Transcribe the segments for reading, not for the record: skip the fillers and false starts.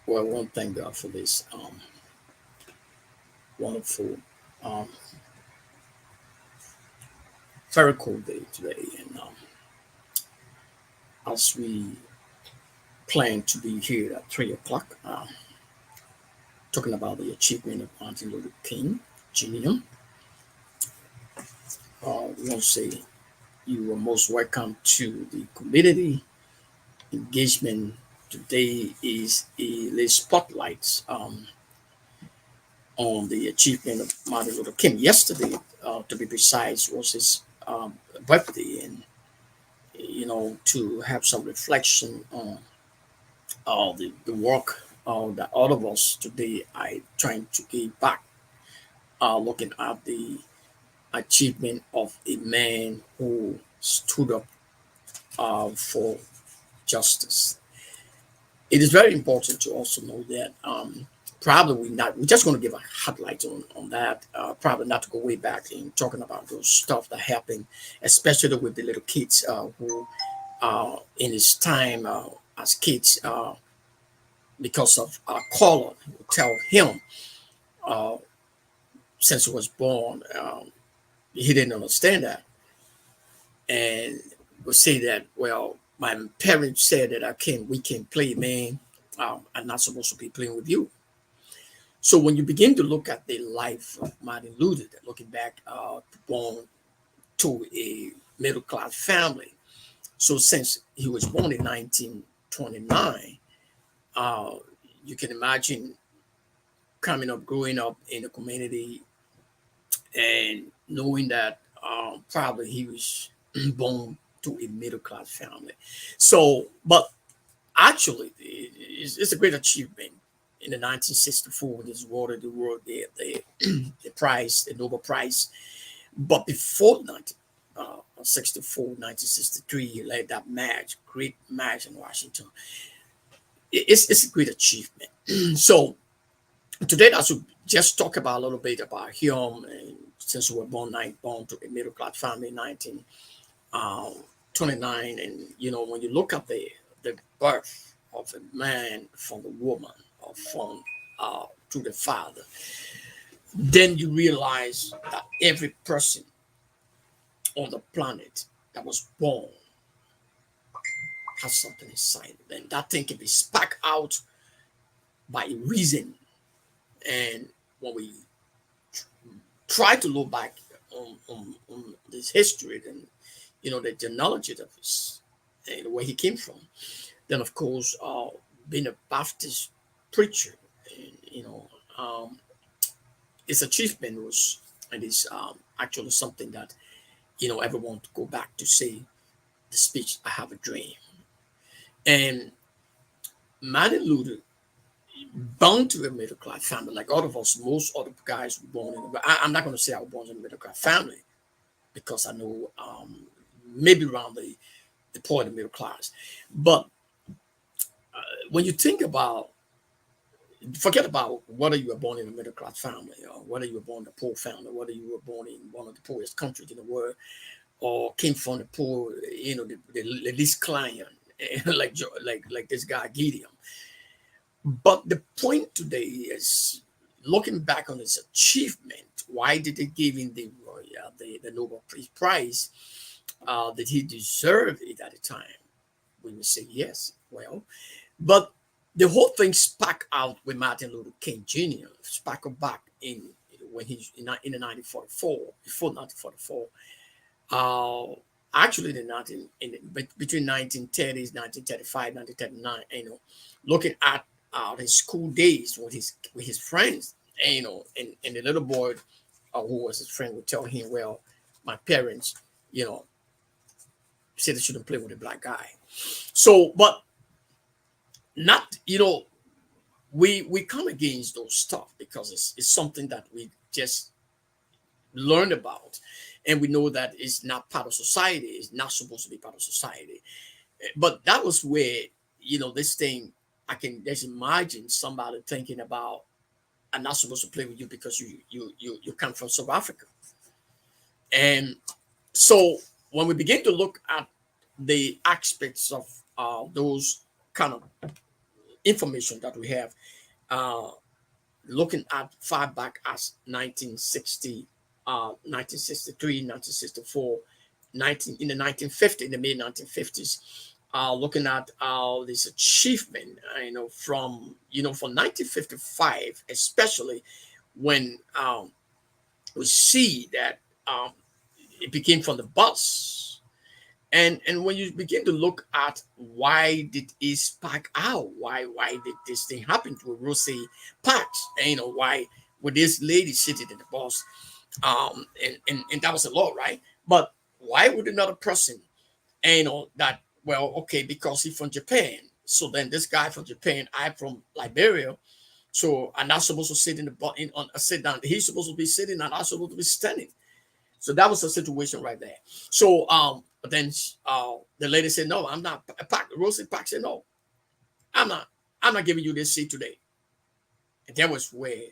Well, I want to thank God for this wonderful, um, very cool day today. And as we plan to be here at 3 o'clock, talking about the achievement of Martin Luther King Jr., we want to say you are most welcome to the community engagement. Today is a spotlight on the achievement of Martin Luther King. Yesterday, to be precise, was his birthday, and to have some reflection on the work that all of us today are trying to give back, looking at the achievement of a man who stood up for justice. It is very important to also know that probably we're just going to give a highlight on that. Probably not to go way back in talking about those stuff that happened, especially with the little kids who, in his time as kids, because of color, tell him uh, since he was born, he didn't understand that, and would say that, well, my parents said that we can't play, man. I'm not supposed to be playing with you. So when you begin to look at the life of Martin Luther, looking back, born to a middle class family. So since he was born in 1929, uh, you can imagine coming up, growing up in the community, and knowing that probably he was born to a middle class family. So, but actually, it's a great achievement. In the 1964, this awarded the world the prize, the Nobel Prize. But before 1964, 1963, he led that match, great match in Washington. It's a great achievement. So today, I should just talk about a little bit about him. And since we were born to a middle class family in 1929, and when you look at the birth of a man from the woman, or from to the father, then you realize that every person on the planet that was born has something inside, and that thing can be sparked out by a reason. And when we try to look back on this history and the genealogy of his and where he came from, then of course being a Baptist preacher, and, his achievement was and is actually something that everyone to go back to say the speech "I Have a Dream." And Martin Luther, born to a middle class family, like all of us, most other guys were born in. But I'm not going to say I was born in a middle class family because I know maybe around the poor and the middle class. But when you think about, forget about whether you were born in a middle class family or whether you were born in a poor family, whether you were born in one of the poorest countries in the world or came from the poor, the least client, like this guy Gideon. But the point today is looking back on his achievement. Why did they give him the Nobel Peace Prize? Did he deserve it at the time? We would say yes. Well, but the whole thing sparked out with Martin Luther King Jr. Sparkled back in when he's in the 1944, before 1944. Actually, the 19 in between 1930s, 1935, 1939. Looking at his school days with his friends, and the little boy who was his friend would tell him, "Well, my parents, you know, said they shouldn't play with a black guy." So, but not, we come against those stuff because it's something that we just learned about, and we know that it's not part of society. It's not supposed to be part of society. But that was where this thing. I can just imagine somebody thinking about, "I'm not supposed to play with you because you come from South Africa." And so when we begin to look at the aspects of those kind of information that we have, uh, looking at far back as 1960, 1963, 1964, 19 in the 1950s, in the mid 1950s, looking at this achievement, from from 1955, especially when we see that um, it began from the bus. And when you begin to look at why did it spark out, why did this thing happen to Rosie Parks, and why with this lady sitting in the bus, and that was a law, right? But why would another person, that, well, okay, because he's from Japan, so then this guy from Japan, I from Liberia, so I'm not supposed to sit in the on a sit down. He's supposed to be sitting, and I'm supposed to be standing. So that was the situation right there. So but then the lady said, "No, I'm not." Rosie Park said, "No, I'm not. I'm not giving you this seat today." And that was where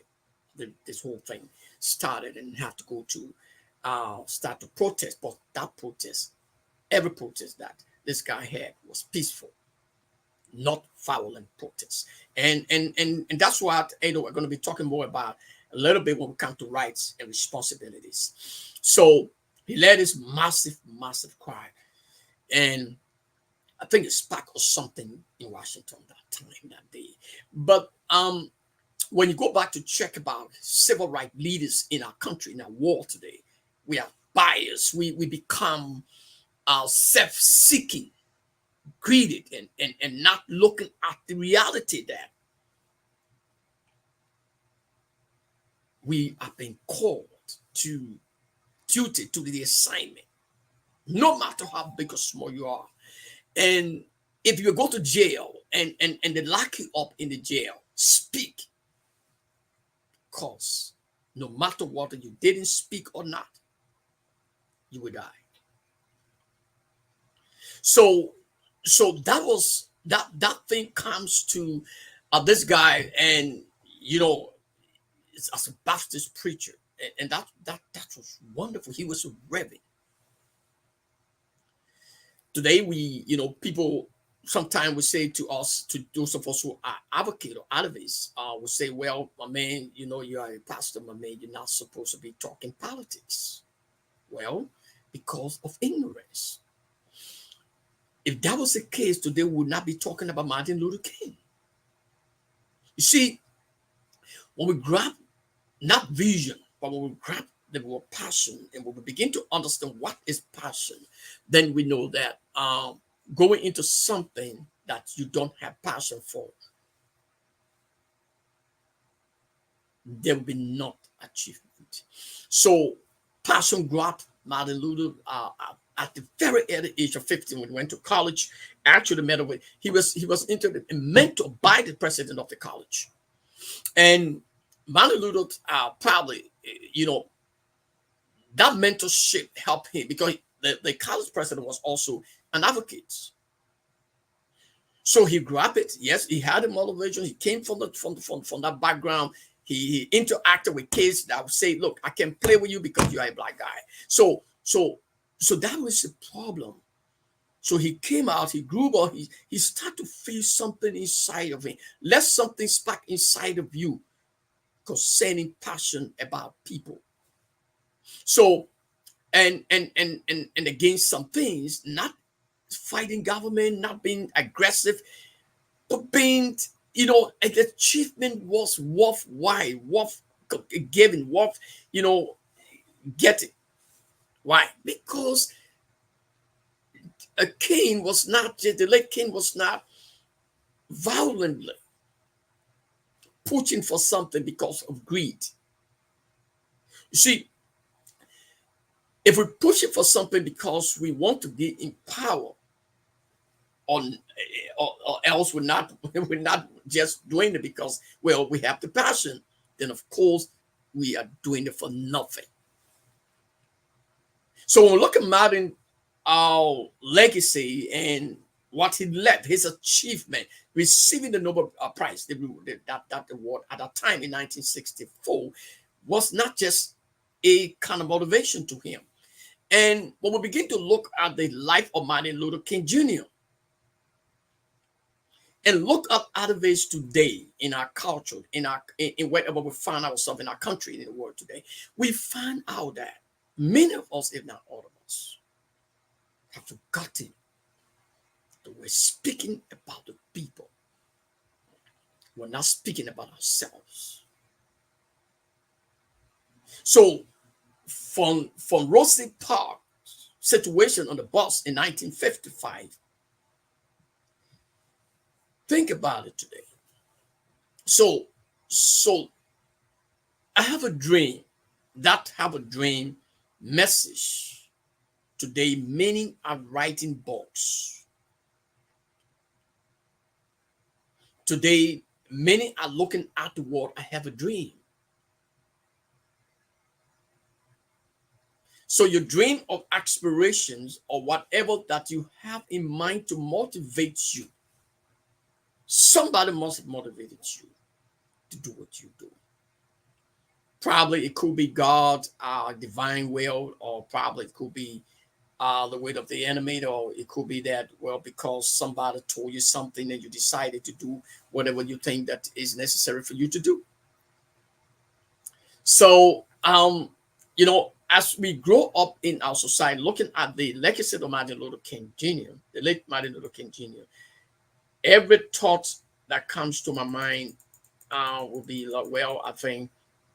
this whole thing started, and have to go to start to protest. But that protest, every protest that this guy had was peaceful, not violent protests. And that's what we're going to be talking more about a little bit when we come to rights and responsibilities. So he led this massive cry, and I think it sparked something in Washington that day. But when you go back to check about civil rights leaders in our country, in our world today, we are biased. We become self-seeking, greedy, and not looking at the reality that we are being called to duty, to the assignment, no matter how big or small you are. And if you go to jail and they lock you up in the jail, speak, because no matter what you didn't speak or not, you will die. So that was that thing comes to this guy, and as a Baptist preacher, and that was wonderful. He was a reverend. Today, people sometimes would say to us, to those of us who are advocate or advocates, would say, well, my man, you are a pastor, my man, you're not supposed to be talking politics. Well, because of ignorance. If that was the case, today we would not be talking about Martin Luther King. You see, when we grab not vision, but when we grab the word passion, and when we begin to understand what is passion, then we know that going into something that you don't have passion for, there will be not achievement. So passion grabbed Martin Luther at the very early age of 15 when he went to college. Actually, met with he was mentored by the president of the college, and Martin Luther probably that mentorship helped him because the college president was also an advocate. So he grabbed it. Yes, he had a motivation. He came from that background. He interacted with kids that would say, "Look, I can play with you because you are a black guy." So that was the problem. So he came out. He grew up. He started to feel something inside of him. Let something spark inside of you concerning passion about people. So and against some things, not fighting government, not being aggressive, but being, an achievement was worthwhile, worth giving, worth, getting. Why? Because the late king was not violently pushing for something because of greed. You see, if we push it for something because we want to be in power, on or else we're not just doing it because, well, we have the passion, then of course we are doing it for nothing. So when we look at Martin, our legacy and what he left, his achievement, receiving the Nobel Prize, that award at that time in 1964, was not just a kind of motivation to him. And when we begin to look at the life of Martin Luther King Jr., and look up other ways today in our culture, in wherever we find ourselves in our country, in the world today, we find out that many of us, if not all of us, have forgotten that we're speaking about the people. We're not speaking about ourselves. So from Rosie Park situation on the bus in 1955, think about it today. So I have a dream. That have a dream message today. Many are writing books. Today, many are looking at the world. I have a dream. So your dream of aspirations or whatever that you have in mind to motivate you, somebody must have motivated you to do what you do. Probably it could be God, divine will, or probably it could be the weight of the enemy, or it could be that, well, because somebody told you something and you decided to do whatever you think that is necessary for you to do. So, as we grow up in our society, looking at the legacy of Martin Luther King Jr., the late Martin Luther King Jr., every thought that comes to my mind will be like, well, I think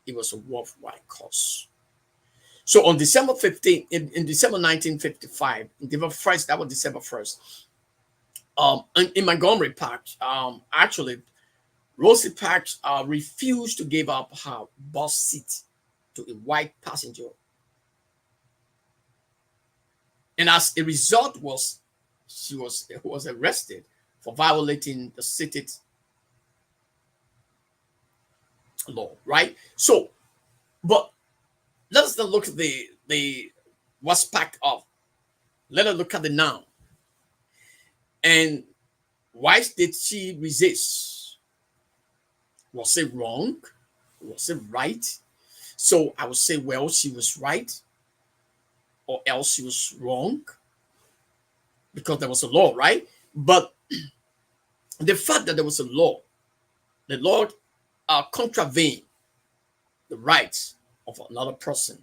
it was a worthwhile cause. So on December 15th, in December 1955, December 1st, that was December 1st, in Montgomery Park, actually, Rosie Parks refused to give up her bus seat to a white passenger. And as a result she was arrested for violating the city law, right? So, but let us not look at the what's packed up. Let us look at the now. And why did she resist? Was it wrong? Was it right? So I would say, well, she was right, or else she was wrong, because there was a law, right? But the fact that there was a law, the law contravened the rights of another person.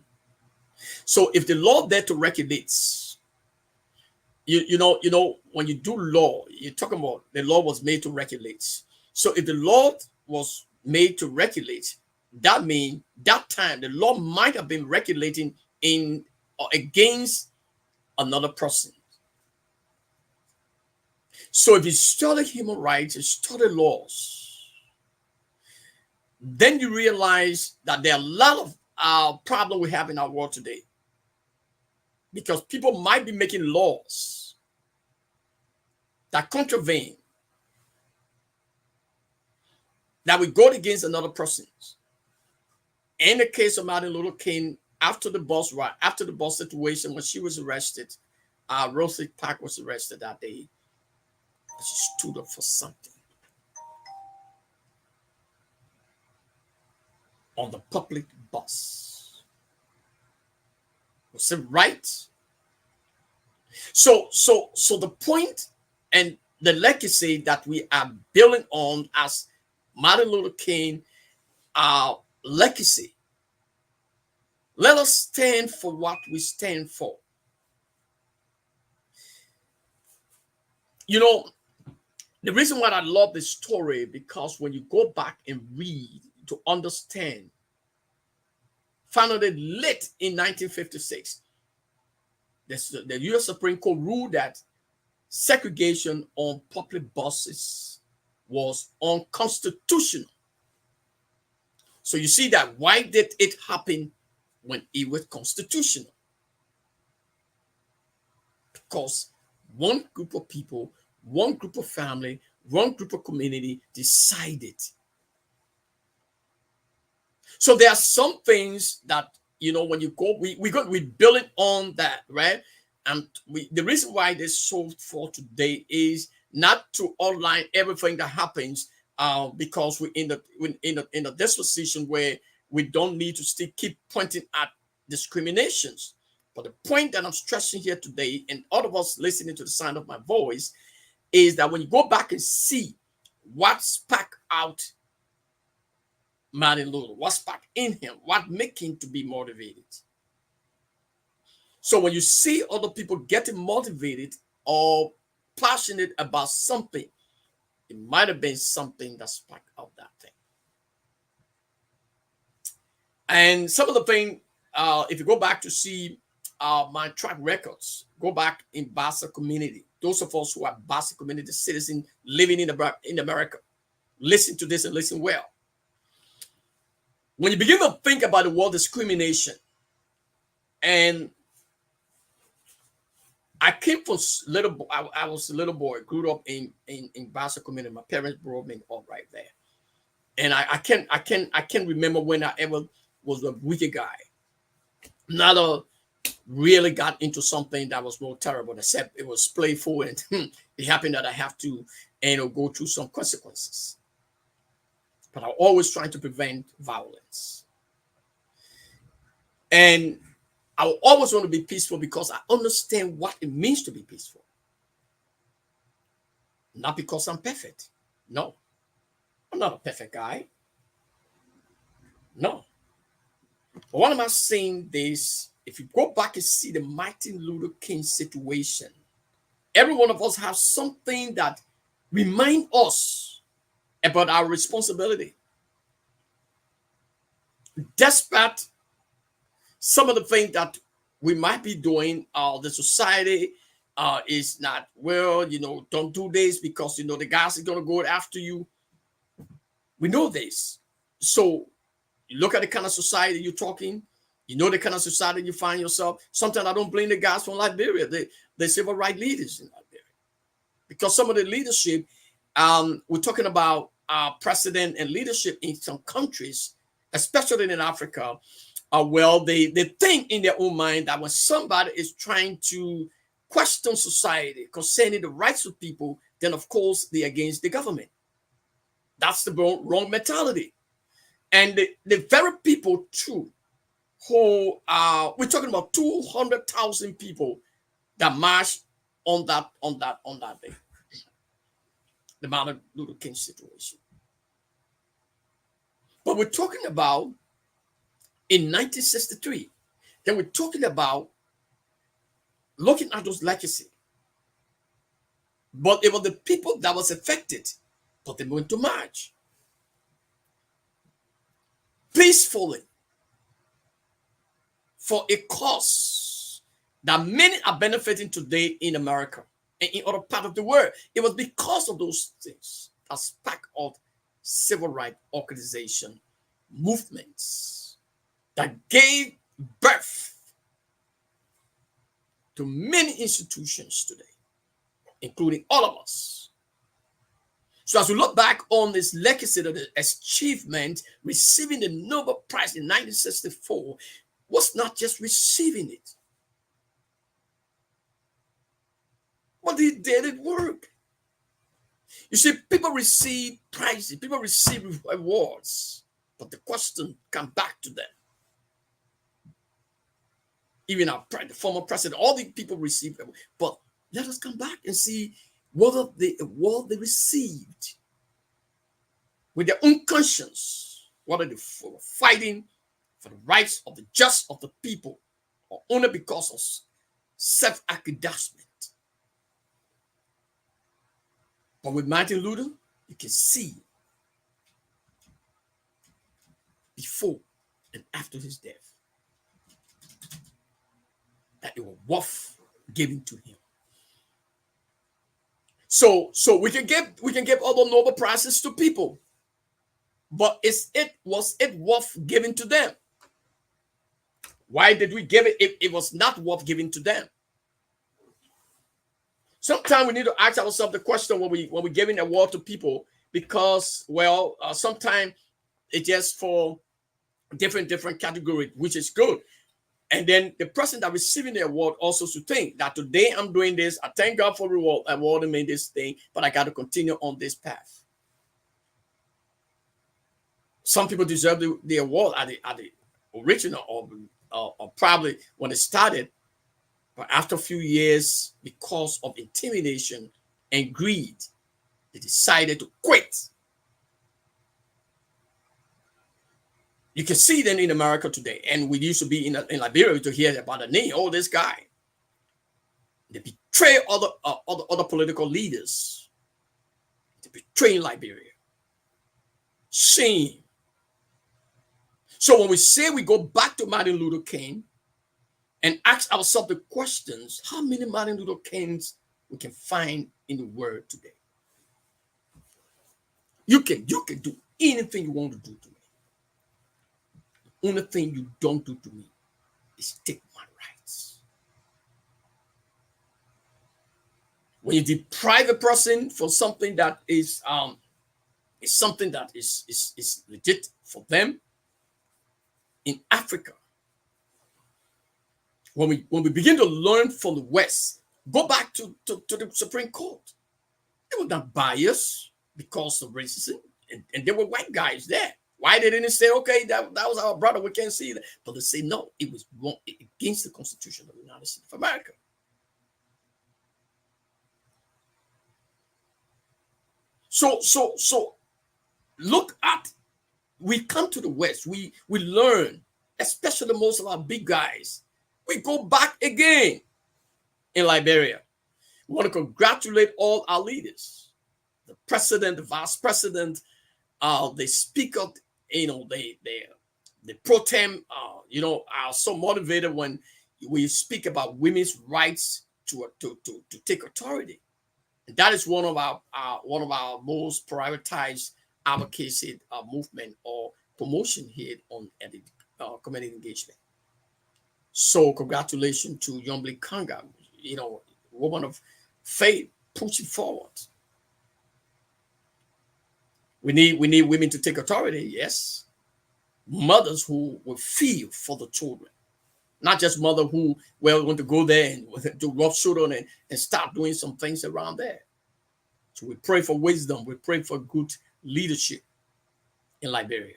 So if the law there to regulate, when you do law, you're talking about the law was made to regulate. So if the law was made to regulate, that means that time the law might have been regulating in or against another person. So if you study human rights, you study laws, then you realize that there are a lot of problems we have in our world today, because people might be making laws that contravene, that will go against another person. In the case of Martin Luther King, after the bus ride, after the bus situation, when she was arrested, Rosie Park was arrested that day. She stood up for something on the public bus. Was it right? So the point and the legacy that we are building on as Martin Luther King, our legacy. Let us stand for what we stand for. The reason why I love this story, because when you go back and read to understand, finally late in 1956, the U.S. Supreme Court ruled that segregation on public buses was unconstitutional. So you see that why did it happen when it was constitutional? Because one group of people, one group of family, one group of community decided. So there are some things that, when you go, we build it on that, right? And the reason why this show for today is not to outline everything that happens, because we're in a disposition where we don't need to still keep pointing at discriminations. But the point that I'm stressing here today, and all of us listening to the sound of my voice, is that when you go back and see what sparked out Martin Luther, what sparked in him, what made him to be motivated. So when you see other people getting motivated or passionate about something, it might have been something that sparked out that thing. And some of the thing, if you go back to see my track records, go back in Bassa community. Those of us who are Bassa community citizens living in America, listen to this and listen well. When you begin to think about the word discrimination, and I came from little, I was a little boy, grew up in Bassa community. My parents brought me up right there, and I can't remember when I ever was a wicked guy. Not really got into something that was more terrible, except it was playful, and it happened that I have to, go through some consequences. But I always trying to prevent violence, and I always want to be peaceful because I understand what it means to be peaceful. Not because I'm perfect. No, I'm not a perfect guy. No. But what am I saying this? If you go back and see the Martin Luther King situation, every one of us has something that remind us about our responsibility. Despite some of the things that we might be doing, the society is not, well, don't do this because, the guys are going to go after you. We know this. So you look at the kind of society you're talking, the kind of society you find yourself. Sometimes I don't blame the guys from Liberia, the civil rights leaders in Liberia. Because some of the leadership, we're talking about precedent and leadership in some countries, especially in Africa. They think in their own mind that when somebody is trying to question society concerning the rights of people, then of course they're against the government. That's the wrong mentality. And the very people too, who we're talking about 200,000 people that marched on that day, the Martin Luther King situation. But we're talking about in 1963, then we're talking about looking at those legacy. But it was the people that was affected, but they went to march peacefully for a cause that many are benefiting today in America and in other parts of the world. It was because of those things that sparked of civil rights organization movements that gave birth to many institutions today, including all of us. So as we look back on this legacy of the achievement, receiving the Nobel Prize in 1964 was not just receiving it, but he did it work. You see, people receive prizes, people receive awards, but the question comes back to them. Even our the former president, all the people received them. But let us come back and see whether the award they received with their own conscience, whether they were fighting for the rights of the just of the people, or only because of self-aggrandizement. But with Martin Luther, you can see before and after his death that it was worth giving to him. So we can give other Nobel Prizes to people, but was it worth giving to them? Why did we give it if it was not worth giving to them? Sometimes we need to ask ourselves the question when we're giving an award to people, because sometimes it's just for different categories, which is good. And then the person that receiving the award also should think that today I'm doing this. I thank God for awarding me this thing, but I got to continue on this path. Some people deserve the award at the original or probably when it started, but after a few years, because of intimidation and greed, They decided to quit. You can see them in America today. And we used to be in Liberia to hear about the name, oh, this guy. They betray other political leaders. They betray Liberia. Shame. So when we say we go back to Martin Luther King and ask ourselves the questions, how many Martin Luther Kings we can find in the world today? You can do anything you want to do to me. The only thing you don't do to me is take my rights. When you deprive a person for something that is something that is legit for them in Africa, when we begin to learn from the West, go back to the Supreme Court. They were not biased because of racism, and there were white guys there. Why they didn't say, okay, that was our brother, we can't see that? But they say, no, it was wrong, against the Constitution of the United States of America. So look at, we come to the West, we learn, especially most of our big guys. We go back again in Liberia. We want to congratulate all our leaders, the president, the vice president, the speaker, the pro tem, are so motivated when we speak about women's rights to take authority. And that is one of our most prioritized advocacy movement or promotion here at the community engagement. So congratulations to Yombly Kanga, woman of faith, pushing forward. We need women to take authority, yes. Mothers who will feel for the children, not just mother who want to go there and do rough shoulder and start doing some things around there. So we pray for wisdom. We pray for good leadership in Liberia.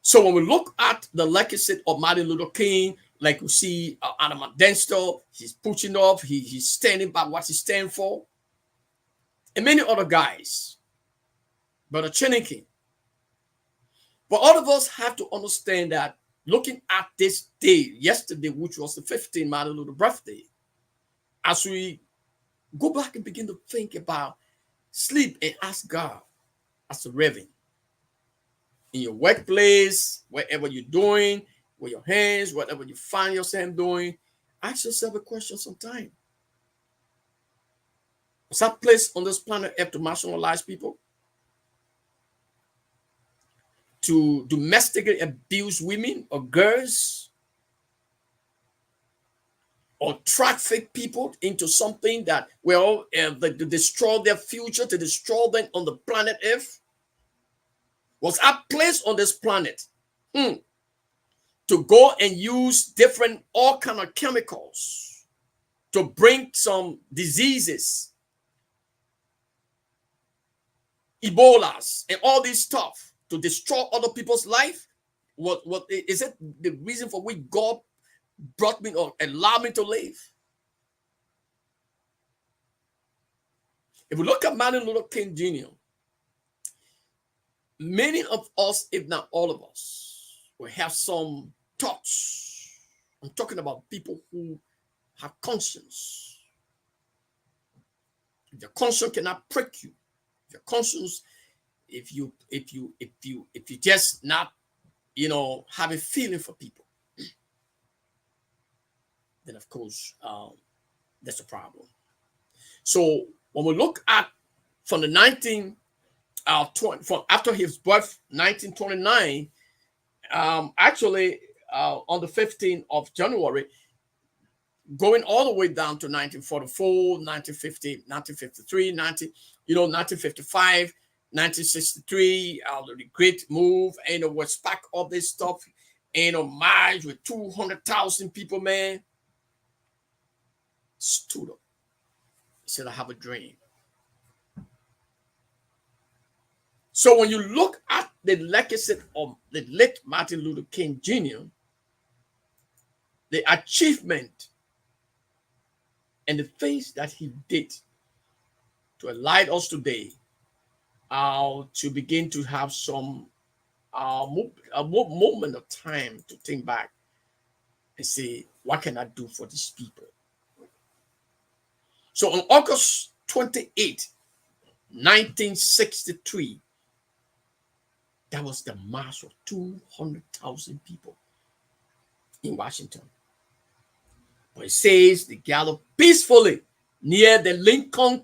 So when we look at the legacy of Martin Luther King, like we see Adam Densto, he's pushing off, he's standing by what he stands for, and many other guys, Brother Chineke. But all of us have to understand that looking at this day, yesterday, which was the 15th Martin Luther birthday, as we go back and begin to think about, sleep and ask God as a reverend. In your workplace, wherever you're doing, with your hands, whatever you find yourself doing, ask yourself a question sometime. Was that placed on this planet Earth to marginalize people? To domestically abuse women or girls? Or traffic people into something that to destroy their future, to destroy them on the planet Earth? Was I placed on this planet to go and use all kind of chemicals to bring some diseases, Ebolas, and all this stuff to destroy other people's life? What is it the reason for which God brought me or allowed me to live? If we look at Martin Luther King Jr., many of us, if not all of us, will have some thoughts. I'm talking about people who have conscience. If your conscience cannot prick you, if your conscience, if you just not, have a feeling for people, then of course that's a problem. So when we look at from the from after his birth, 1929, actually on the 15th of January, going all the way down to 1944, 1950, 1953, 1955, 1963, the Great Move, what sparked all this stuff, march with 200,000 people, man, stood up. He said, I have a dream. So when you look at the legacy of the late Martin Luther King Jr., the achievement and the things that he did, to enlighten us today, to begin to have some moment of time to think back and say, what can I do for these people? So on August 28, 1963, that was the march of 200,000 people in Washington. But it says they gathered peacefully near the Lincoln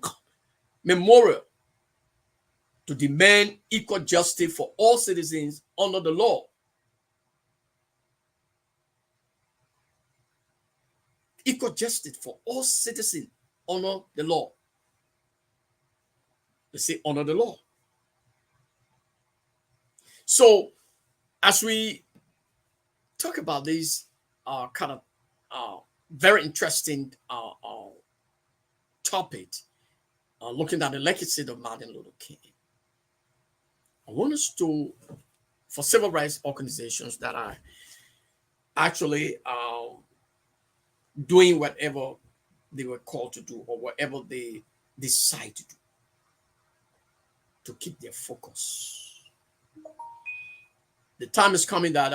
Memorial to demand equal justice for all citizens under the law. Equal justice for all citizens under the law. They say under the law. So as we talk about this kind of very interesting topic, looking at the legacy of Martin Luther King, I want us to, for civil rights organizations that are actually doing whatever they were called to do or whatever they decide to do, to keep their focus. The time is coming that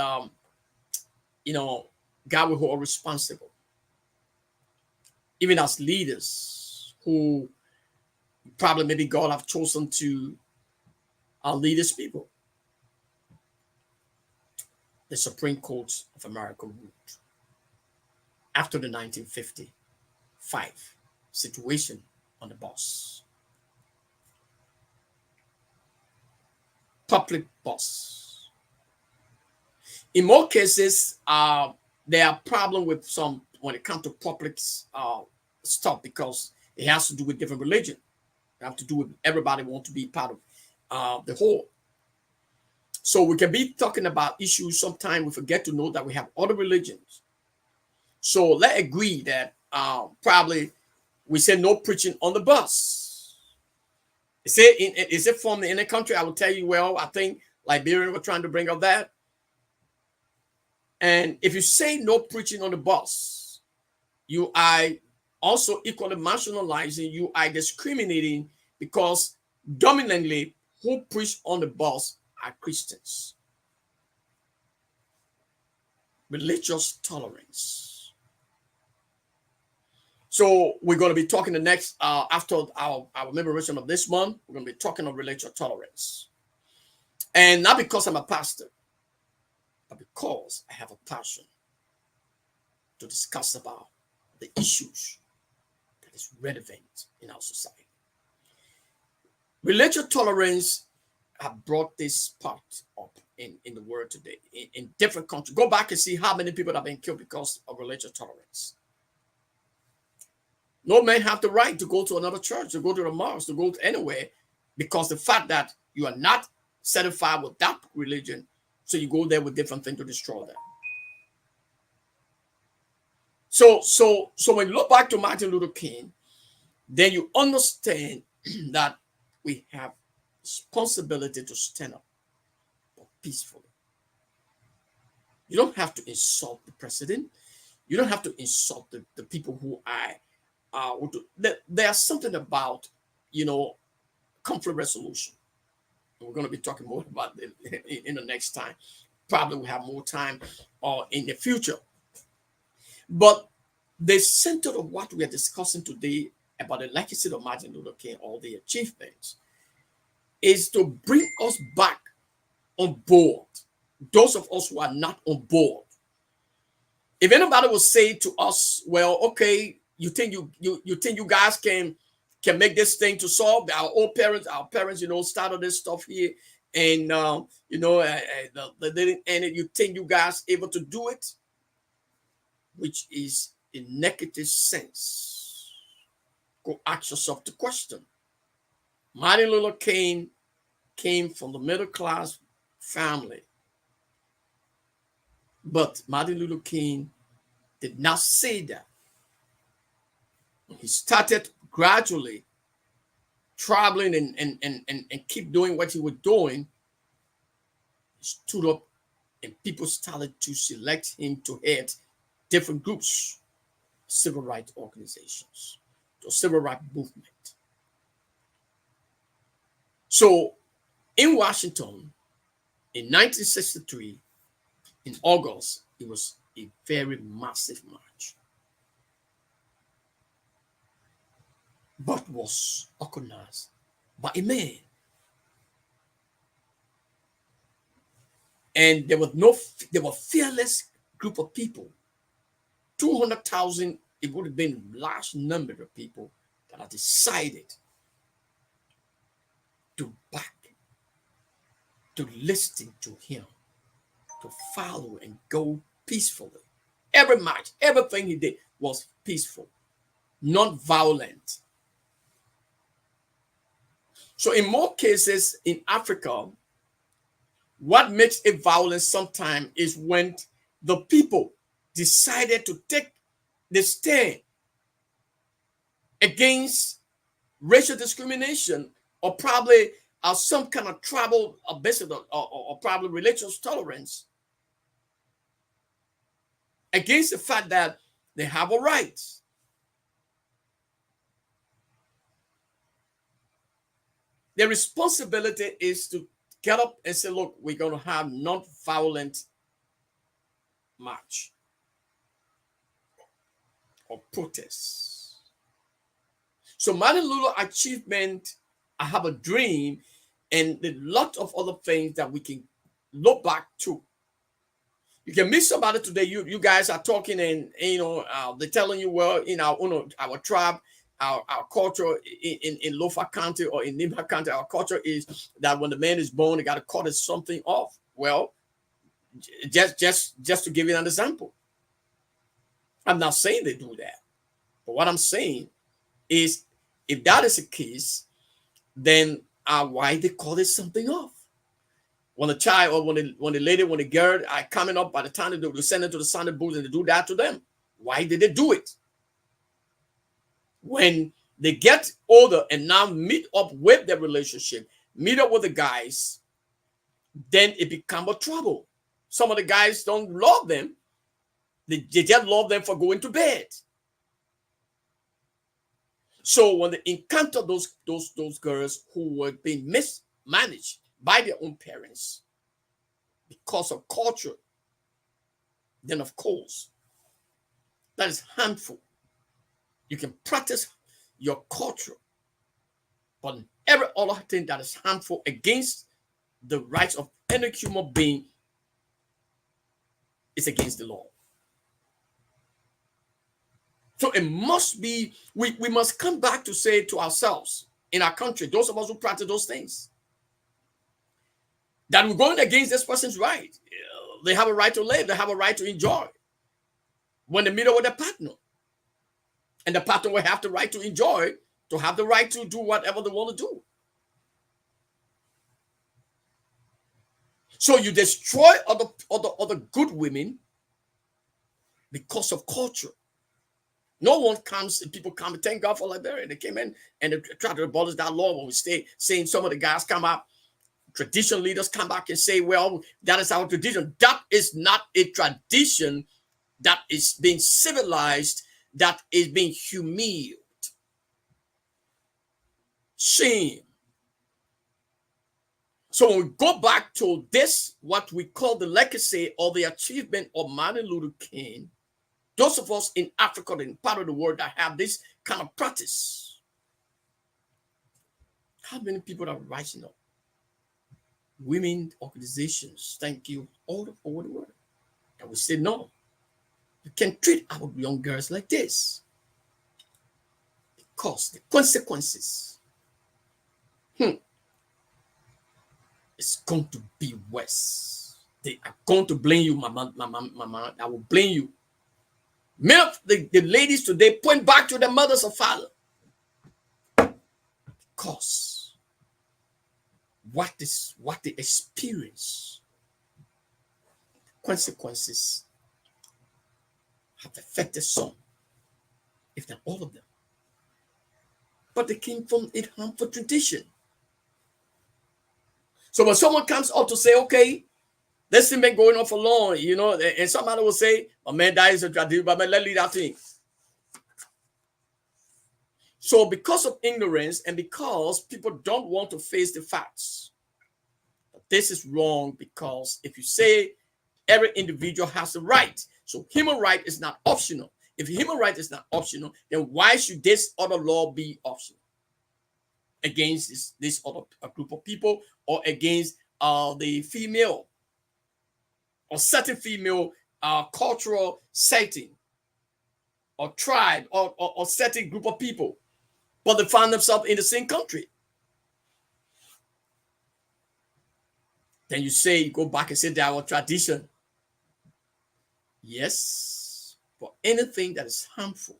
God will hold responsible, even as leaders who probably maybe God have chosen to lead his people. The Supreme Court of America ruled after the 1955 situation on the bus. Public bus. In more cases, there are problems with some when it comes to public stuff because it has to do with different religion. It has to do with everybody want to be part of the whole. So we can be talking about issues. Sometimes we forget to know that we have other religions. So let's agree that probably we say no preaching on the bus. Is it from in the country? I will tell you, well, I think Liberian were trying to bring up that. And if you say no preaching on the bus, you are also equally marginalizing, you are discriminating because dominantly who preach on the bus are Christians. Religious tolerance. So we're going to be talking the next, after our liberation of this month, we're going to be talking of religious tolerance. And not because I'm a pastor, but because I have a passion to discuss about the issues that is relevant in our society. Religious tolerance have brought this part up in the world today, in different countries. Go back and see how many people have been killed because of religious tolerance. No man have the right to go to another church, to go to the mosque, to go to anywhere, because the fact that you are not satisfied with that religion, so you go there with different things to destroy that. So when you look back to Martin Luther King, then you understand that we have responsibility to stand up peacefully. You don't have to insult the president. You don't have to insult the people who there's something about, conflict resolution. We're going to be talking more about it in the next time. Probably we'll have more time in the future. But the center of what we are discussing today about the legacy of Martin Luther King, all the achievements, is to bring us back on board. Those of us who are not on board. If anybody will say to us, well, okay, you think you guys can make this thing to solve? Our parents, started this stuff here, and they didn't end it. You think you guys able to do it? Which is a negative sense. Go ask yourself the question. Martin Luther King came from the middle class family, but Martin Luther King did not say that. He started gradually traveling and keep doing what he was doing. He stood up and people started to select him to head different groups, civil rights organizations, the civil rights movement. So in Washington in 1963, in August, it was a very massive march, but was organized by a man. And there were fearless group of people, 200,000. It would have been a large number of people that had decided to back, to listen to him, to follow and go peacefully. Every march, everything he did was peaceful, non-violent. So in more cases in Africa, what makes it violent sometimes is when the people decided to take the stand against racial discrimination, or probably some kind of tribal or probably religious tolerance, against the fact that they have a right. Their responsibility is to get up and say, look, we're going to have non-violent march or protest. So Martin Luther Achievement, I have a dream, and a lot of other things that we can look back to. You can meet somebody today, you guys are talking, and they're telling you, well, in our tribe, our culture in Lofa County or in Nimba County, our culture is that when the man is born, they got to cut something off. Well, just to give you an example, I'm not saying they do that, but what I'm saying is, if that is the case, then why they call it something off? When the child or when the lady, when the girl are coming up, by the time they send it to the Sunday booth and they do that to them, why did they do it? When they get older and now meet up with their relationship, meet up with the guys, then it becomes a trouble. Some of the guys don't love them. They just love them for going to bed. So when they encounter those girls who were being mismanaged by their own parents because of culture, then of course that is harmful. You can practice your culture, but every other thing that is harmful against the rights of any human being is against the law. So it must be, we must come back to say to ourselves in our country, those of us who practice those things, that we're going against this person's right. They have a right to live. They have a right to enjoy when they meet up with their partner. And the partner will have the right to enjoy, to have the right to do whatever they want to do. So you destroy other good women because of culture. No one comes, and people come and thank God for Liberia. They came in and they tried to abolish that law when we stay saying some of the guys come up, tradition leaders come back and say, well, that is our tradition. That is not a tradition that is being civilized, that is being humiliated. Shame. So when we go back to this, what we call the legacy or the achievement of Martin Luther King, those of us in Africa and part of the world that have this kind of practice, how many people are rising up? Women organizations, thank you, all over the world, that will say, no, you can't treat our young girls like this, because the consequences it's going to be worse. They are going to blame you, mama. I will blame you. Many of the ladies today point back to their mothers or father, because what they experience, consequences have affected some, if not all of them. But they came from a harmful tradition. So when someone comes up to say, okay, this thing been going on for long, and somebody will say, oh man, that is a tradition, but man, let's leave that thing. So because of ignorance and because people don't want to face the facts, this is wrong, because if you say every individual has a right, so human right is not optional. If human right is not optional, then why should this other law be optional against this other group of people, or against the female or certain female cultural setting or tribe or certain group of people, but they find themselves in the same country? Then you say, you go back and say that our tradition. Yes, but anything that is harmful,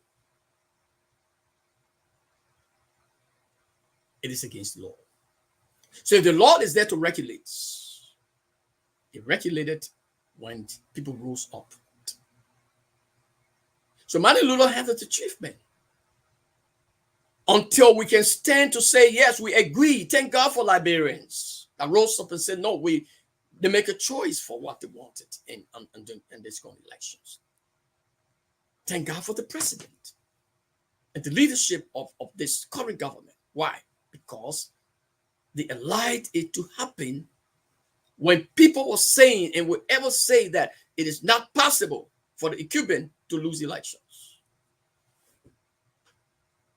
it is against the law. So if the law is there to regulate, it regulated when people rose up. So Martin Luther had that achievement. Until we can stand to say, yes, we agree. Thank God for Liberians that rose up and said, no, they make a choice for what they wanted in these current elections. Thank God for the president and the leadership of this current government. Why? Because they allowed it to happen when people were saying and would ever say that it is not possible for the incumbent to lose elections.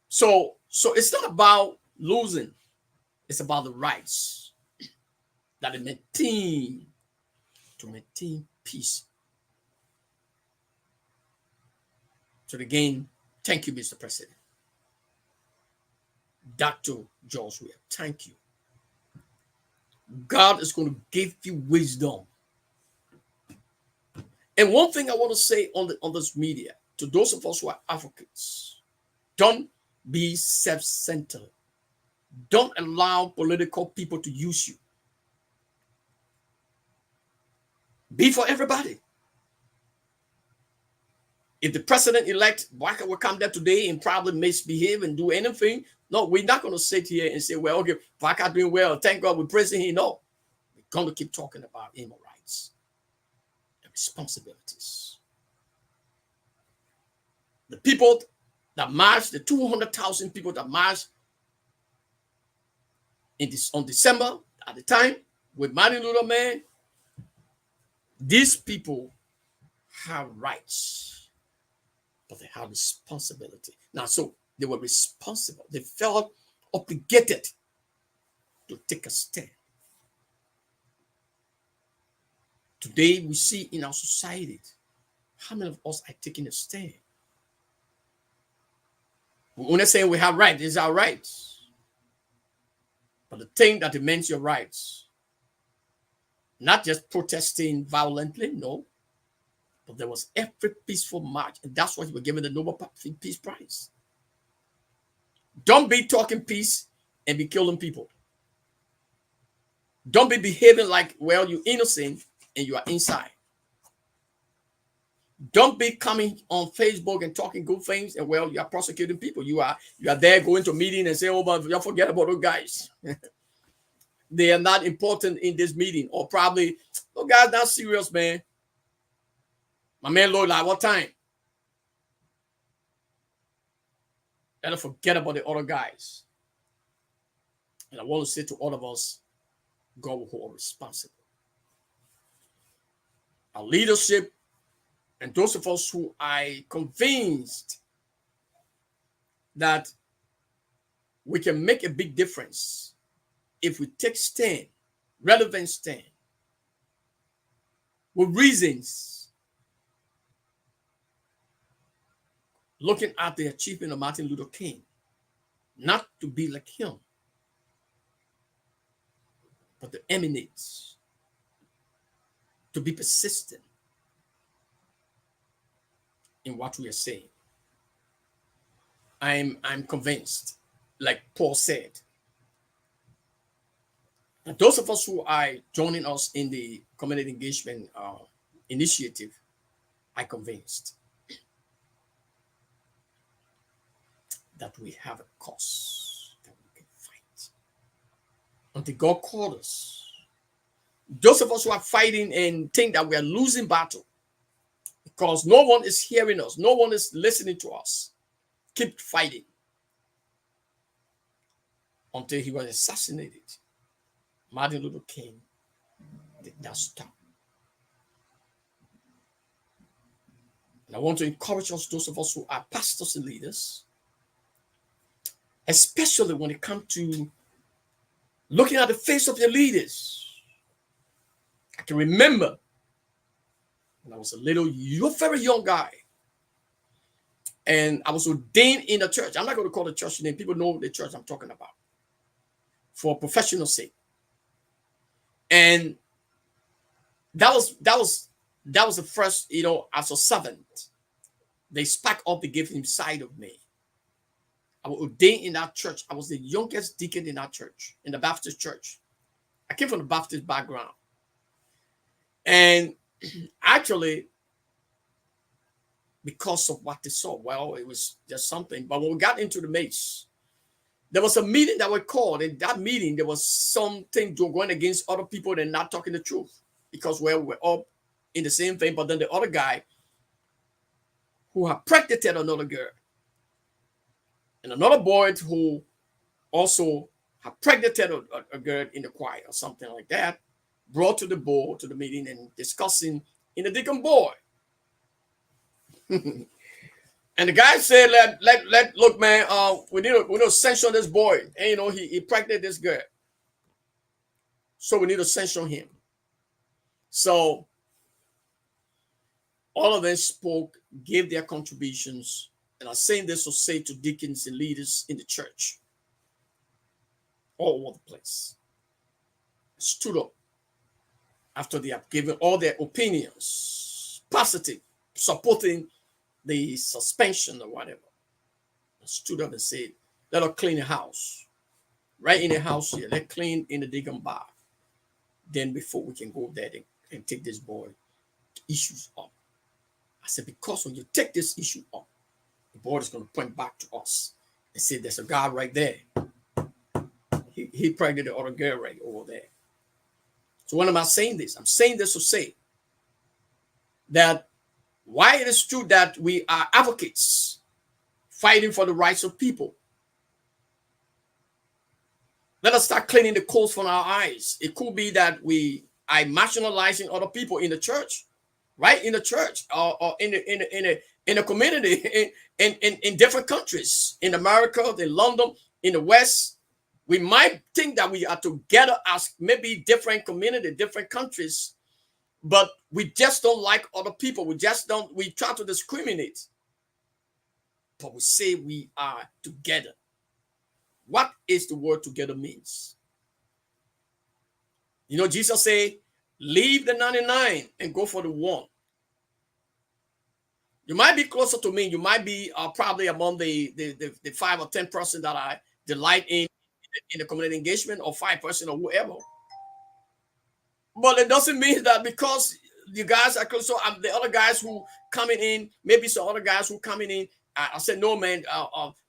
So it's not about losing, it's about the rights that it maintain peace. So again, thank you, Mr. President. Dr. George Weah, thank you. God is going to give you wisdom. And one thing I want to say on this media, to those of us who are advocates, don't be self-centered. Don't allow political people to use you. Be for everybody. If the president-elect will come there today and probably misbehave and do anything, no, we're not going to sit here and say, well, okay, Vaka doing well, thank God we're praising him. No, we're going to keep talking about human rights and responsibilities. The people that marched, the 200,000 people that marched on December at the time with Martin Luther Man, these people have rights, but they have responsibility. Now, so they were responsible. They felt obligated to take a stand. Today, we see in our society, how many of us are taking a stand? We're only saying we have rights. These are rights. But the thing that demands your rights, not just protesting violently, no, but there was every peaceful march, and that's why you were given the Nobel Peace Prize. Don't be talking peace and be killing people. Don't be behaving like, well, you're innocent and you are inside. Don't be coming on Facebook and talking good things and, well, you are prosecuting people. You are there going to a meeting and say, oh, but you forget about those guys. They are not important in this meeting. Or probably, oh, guys, not serious, man. My man, Lord, like, what time? Let us forget about the other guys. And I want to say to all of us, God will hold responsible. Our leadership and those of us who are convinced that we can make a big difference if we take stand, relevant stand, with reasons, looking at the achievement of Martin Luther King, not to be like him, but to emanate, to be persistent in what we are saying. I'm convinced, like Paul said, that those of us who are joining us in the community engagement initiative are convinced that we have a cause that we can fight until God called us. Those of us who are fighting and think that we are losing battle because no one is hearing us, no one is listening to us, keep fighting. until he was assassinated. Martin Luther King did not stop. And I want to encourage us, those of us who are pastors and leaders, especially when it comes to looking at the face of your leaders. I can remember when I was a very young guy, and I was ordained in a church. I'm not going to call the church name. People know the church I'm talking about for professional sake. And that was the first, as a servant, they sparked up the gift inside of me. I was ordained in that church. I was the youngest deacon in that church, in the Baptist church. I came from the Baptist background. And actually, because of what they saw, well, it was just something. But when we got into the maze, there was a meeting that we called. In that meeting, there was something going against other people and not talking the truth. Because we're all in the same thing. But then the other guy who had pregnant another girl, and another boy who also had pregnant a girl in the choir or something like that, brought to the board, to the meeting, and discussing in the deacon board. And the guy said, look, man, we need to censure this boy. And he pregnant this girl. So we need to censure him. So all of them spoke, gave their contributions. And I'm saying this to say to deacons and leaders in the church, all over the place, stood up after they have given all their opinions, positive, supporting the suspension or whatever. I stood up and said, let us clean the house. Right in the house here, let's clean in the deacon bar. Then before we can go there and take this boy issues up. I said, because when you take this issue up, the board is going to point back to us and say, there's a guy right there. He pregnant the other girl right over there. So when am I saying this? I'm saying this to say that why it is true that we are advocates fighting for the rights of people. Let us start cleaning the coals from our eyes. It could be that we are marginalizing other people in the church, right? In the church or in a community in different countries, in America, in London, in the West. We might think that we are together as maybe different community, different countries, but we just don't like other people. We try to discriminate, but we say we are together. What is the word together means? Jesus said, leave the 99 and go for the one. You might be closer to me. You might be probably among the 5 or 10% that I delight in the community engagement, or 5% or whoever. But it doesn't mean that because you guys are close. So the other guys who coming in, maybe some other guys who coming in, I said, no, man,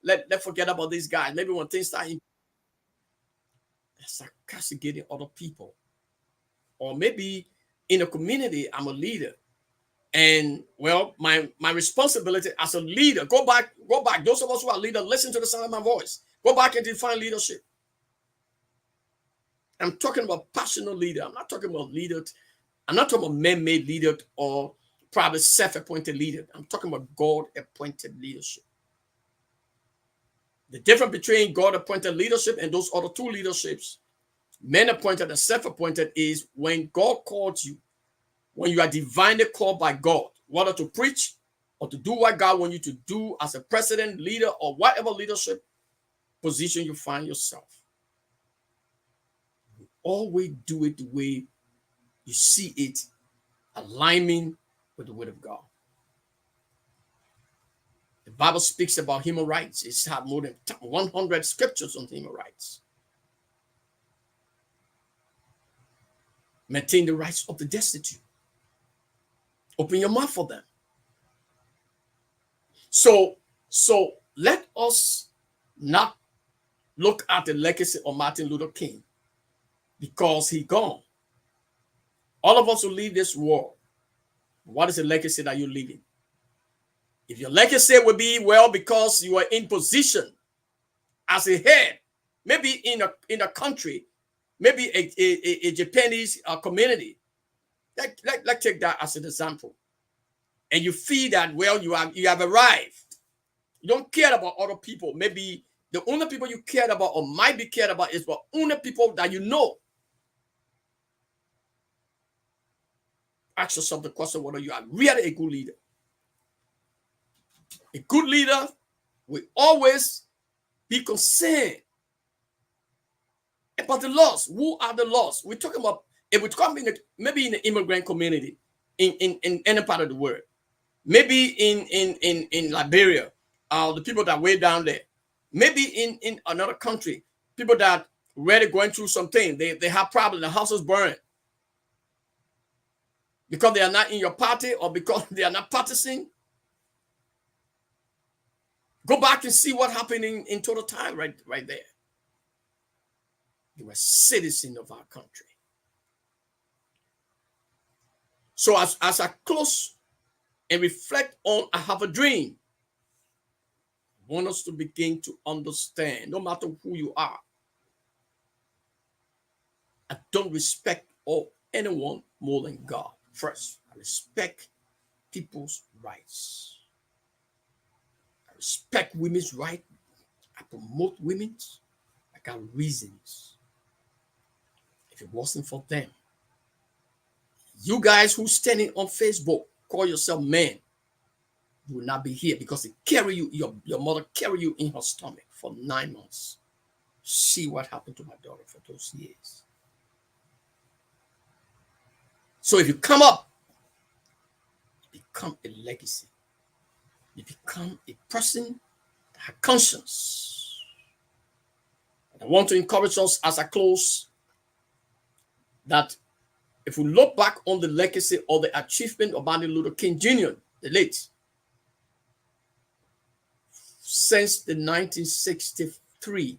let's forget about these guys. Maybe when things start, that's like castigating other people. Or maybe in a community, I'm a leader. And, well, my responsibility as a leader, go back. Those of us who are leaders, listen to the sound of my voice. Go back and define leadership. I'm talking about passionate leader. I'm not talking about leader. I'm not talking about man-made leader or probably self-appointed leader. I'm talking about God-appointed leadership. The difference between God-appointed leadership and those other two leaderships, man-appointed and self-appointed, is when God calls you, when you are divinely called by God, whether to preach or to do what God wants you to do as a president, leader, or whatever leadership position you find yourself. You always do it the way you see it, aligning with the word of God. The Bible speaks about human rights. It's had more than 100 scriptures on human rights. Maintain the rights of the destitute. Open your mouth for them. So let us not look at the legacy of Martin Luther King because he's gone. All of us will leave this world. What is the legacy that you're leaving? If your legacy will be, well, because you are in position as a head maybe in a country, maybe a Japanese community. Let's take that as an example. And you feel that, well, you have arrived. You don't care about other people. Maybe the only people you cared about or might be cared about is the only people that you know. Ask yourself the question whether you are really a good leader. A good leader will always be concerned about the lost. Who are the lost? We're talking about, if we come in maybe in the immigrant community in any part of the world, maybe in Liberia, the people that way down there, maybe in another country, people that really going through something, they have problems, the house is burned because they are not in your party or because they are not practicing. Go back and see what happened in total time right there. They were citizens of our country. So as I close and reflect on I have a dream, I want us to begin to understand, no matter who you are, I don't respect anyone more than God. First, I respect people's rights. I respect women's rights. I promote women. I got reasons. If it wasn't for them, you guys who standing on Facebook, call yourself men, you will not be here because they carry you, your mother carry you in her stomach for 9 months. See what happened to my daughter for those years. So if you come up, you become a legacy. You become a person that has conscience. And I want to encourage us as I close that if we look back on the legacy or the achievement of Martin Luther King Jr., the late, since the 1963,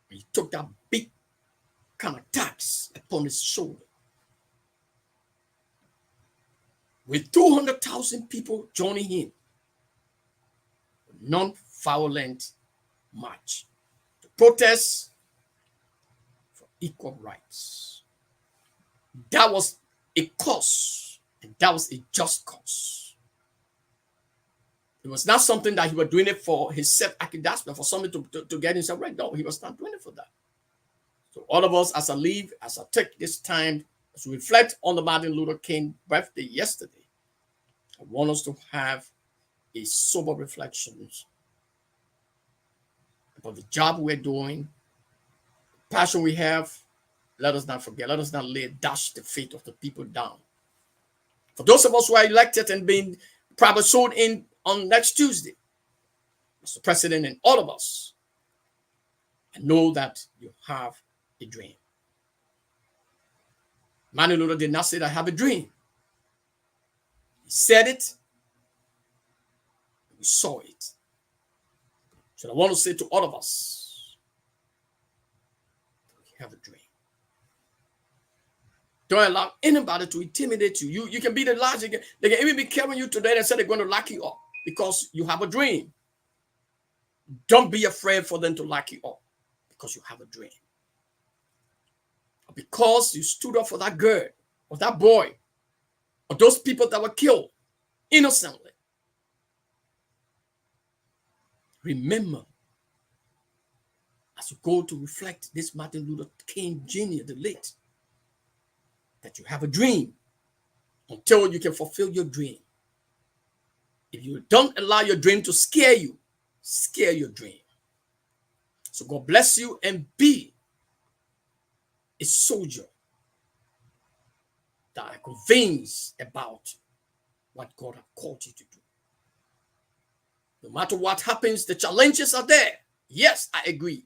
he took that big kind of tax upon his shoulder. With 200,000 people joining him, non-violent march to protest for equal rights. That was a cause, and that was a just cause. It was not something that he was doing it for his self-academic, for something to get himself right. No, he was not doing it for that. So all of us, as I leave, as I take this time to reflect on the Martin Luther King birthday yesterday, I want us to have a sober reflection about the job we're doing, the passion we have. Let us not forget, let us not dash the fate of the people down. For those of us who are elected and being probably sworn in on next Tuesday, Mr. President and all of us, I know that you have a dream. Martin Luther did not say that I have a dream. He said it. We saw it. So I want to say to all of us, we have a dream. Don't allow anybody to intimidate you. You can be the largest. They can even be carrying you today and say they're going to lock you up because you have a dream. Don't be afraid for them to lock you up because you have a dream. Because you stood up for that girl or that boy or those people that were killed innocently. Remember, as you go to reflect this Martin Luther King Jr., the late, that you have a dream until you can fulfill your dream. If you don't allow your dream to scare you, scare your dream. So God bless you and be a soldier that are convinced about what God has called you to do. No matter what happens, the challenges are there. Yes, I agree.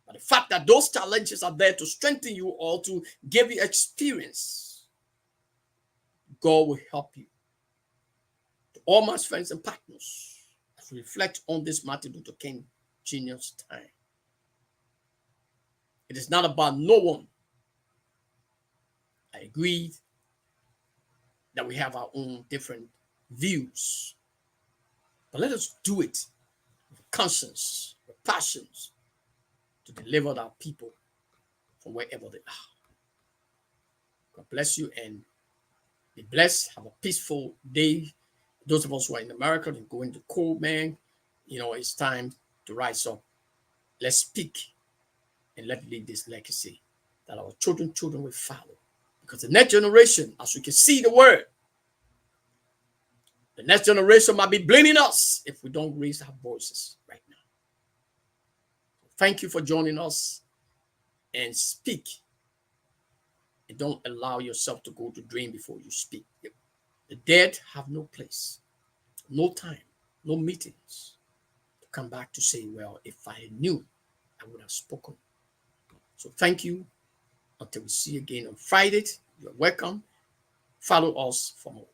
But the fact that those challenges are there to strengthen you or to give you experience, God will help you. To all my friends and partners, as we reflect on this Martin Luther King Jr.'s time, it is not about no one. I agree that we have our own different views, but let us do it with conscience, with passions, to deliver our people from wherever they are. God bless you and be blessed. Have a peaceful day. Those of us who are in America and going to cold, man, it's time to rise up. Let's speak and let's leave this legacy that our children will follow. Because the next generation, as we can see the word, the next generation might be blaming us if we don't raise our voices right now. Thank you for joining us, and speak. And don't allow yourself to go to dream before you speak. The dead have no place, no time, no meetings to come back to say, well, if I knew, I would have spoken. So thank you. Until we see you again on Friday, you're welcome. Follow us for more.